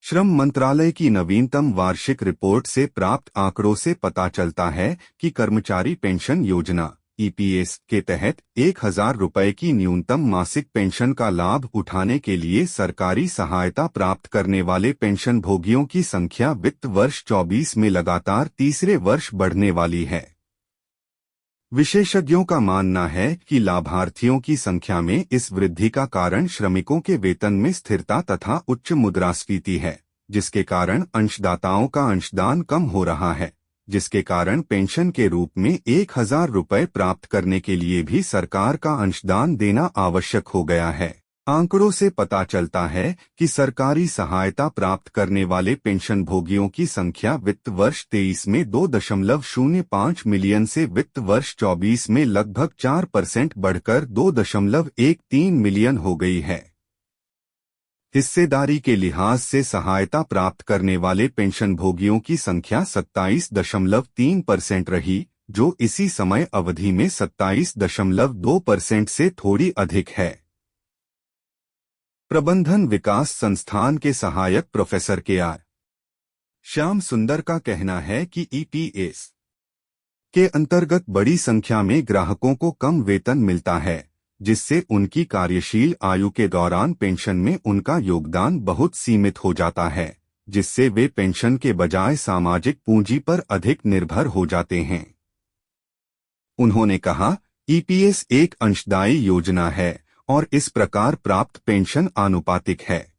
श्रम मंत्रालय की नवीनतम वार्षिक रिपोर्ट से प्राप्त आंकड़ों से पता चलता है कि कर्मचारी पेंशन योजना ईपीएस के तहत 1,000 रुपये की न्यूनतम मासिक पेंशन का लाभ उठाने के लिए सरकारी सहायता प्राप्त करने वाले पेंशन भोगियों की संख्या वित्त वर्ष 24 में लगातार तीसरे वर्ष बढ़ने वाली है। विशेषज्ञों का मानना है कि लाभार्थियों की संख्या में इस वृद्धि का कारण श्रमिकों के वेतन में स्थिरता तथा उच्च मुद्रास्फीति है, जिसके कारण अंशदाताओं का अंशदान कम हो रहा है, जिसके कारण पेंशन के रूप में 1,000 रुपये प्राप्त करने के लिए भी सरकार का अंशदान देना आवश्यक हो गया है। आंकड़ों से पता चलता है कि सरकारी सहायता प्राप्त करने वाले पेंशन भोगियों की संख्या वित्त वर्ष 23 में 2.05 मिलियन से वित्त वर्ष 24 में लगभग 4% बढ़कर 2.13 मिलियन हो गई है। हिस्सेदारी के लिहाज से सहायता प्राप्त करने वाले पेंशन भोगियों की संख्या 27.3% रही, जो इसी समय अवधि में 27.2% से थोड़ी अधिक है। प्रबंधन विकास संस्थान के सहायक प्रोफेसर के.आर. श्याम सुंदर का कहना है कि ईपीएस के अंतर्गत बड़ी संख्या में ग्राहकों को कम वेतन मिलता है, जिससे उनकी कार्यशील आयु के दौरान पेंशन में उनका योगदान बहुत सीमित हो जाता है, जिससे वे पेंशन के बजाय सामाजिक पूंजी पर अधिक निर्भर हो जाते हैं। उन्होंने कहा, ईपीएस एक अंशदायी योजना है और इस प्रकार प्राप्त पेंशन आनुपातिक है।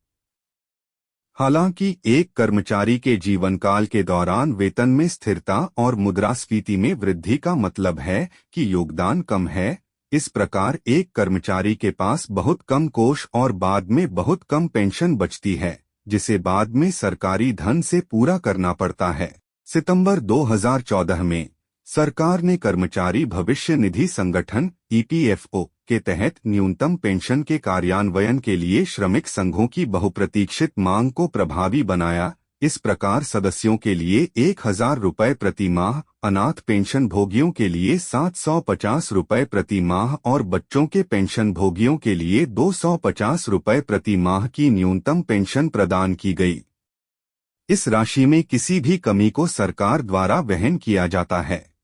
हालांकि एक कर्मचारी के जीवनकाल के दौरान वेतन में स्थिरता और मुद्रास्फीति में वृद्धि का मतलब है कि योगदान कम है। इस प्रकार एक कर्मचारी के पास बहुत कम कोष और बाद में बहुत कम पेंशन बचती है, जिसे बाद में सरकारी धन से पूरा करना पड़ता है। सितंबर 2014 में सरकार ने कर्मचारी भविष्य निधि संगठन ईपीएफओ के तहत न्यूनतम पेंशन के कार्यान्वयन के लिए श्रमिक संघों की बहुप्रतीक्षित मांग को प्रभावी बनाया। इस प्रकार सदस्यों के लिए 1,000 रुपये प्रति माह, अनाथ पेंशन भोगियों के लिए 750 रुपये प्रति माह और बच्चों के पेंशन भोगियों के लिए 250 रुपये प्रति माह की न्यूनतम पेंशन प्रदान की गई। इस राशि में किसी भी कमी को सरकार द्वारा वहन किया जाता है।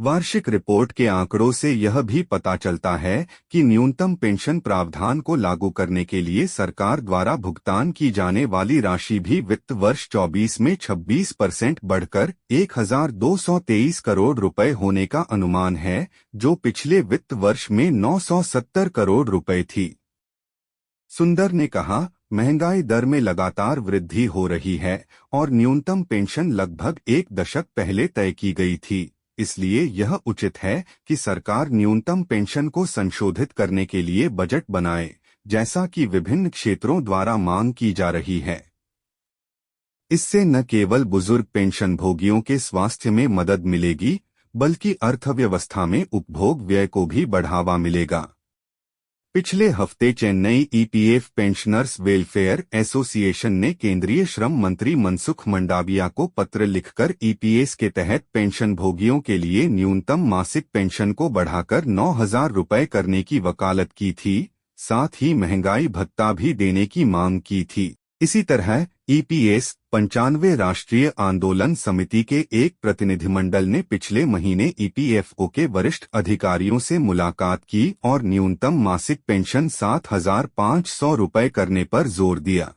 वार्षिक रिपोर्ट के आंकड़ों से यह भी पता चलता है कि न्यूनतम पेंशन प्रावधान को लागू करने के लिए सरकार द्वारा भुगतान की जाने वाली राशि भी वित्त वर्ष 24 में 26% बढ़कर 1,223 करोड़ रुपए होने का अनुमान है, जो पिछले वित्त वर्ष में 970 करोड़ रुपए थी। सुंदर ने कहा, महंगाई दर में लगातार वृद्धि हो रही है और न्यूनतम पेंशन लगभग एक दशक पहले तय की गई थी। इसलिए यह उचित है कि सरकार न्यूनतम पेंशन को संशोधित करने के लिए बजट बनाए, जैसा कि विभिन्न क्षेत्रों द्वारा मांग की जा रही है। इससे न केवल बुजुर्ग पेंशन भोगियों के स्वास्थ्य में मदद मिलेगी, बल्कि अर्थव्यवस्था में उपभोग व्यय को भी बढ़ावा मिलेगा। पिछले हफ्ते Chennai EPF pensioners welfare association ने केंद्रीय श्रम मंत्री मनसुख मंडाविया को पत्र लिखकर ईपीएस के तहत पेंशन भोगियों के लिए न्यूनतम मासिक पेंशन को बढ़ाकर 9,000 रुपये करने की वकालत की थी, साथ ही महंगाई भत्ता भी देने की मांग की थी। इसी तरह ईपीएस 95 राष्ट्रीय आंदोलन समिति के एक प्रतिनिधिमंडल ने पिछले महीने ईपीएफओ के वरिष्ठ अधिकारियों से मुलाकात की और न्यूनतम मासिक पेंशन 7,500 रुपये करने पर जोर दिया।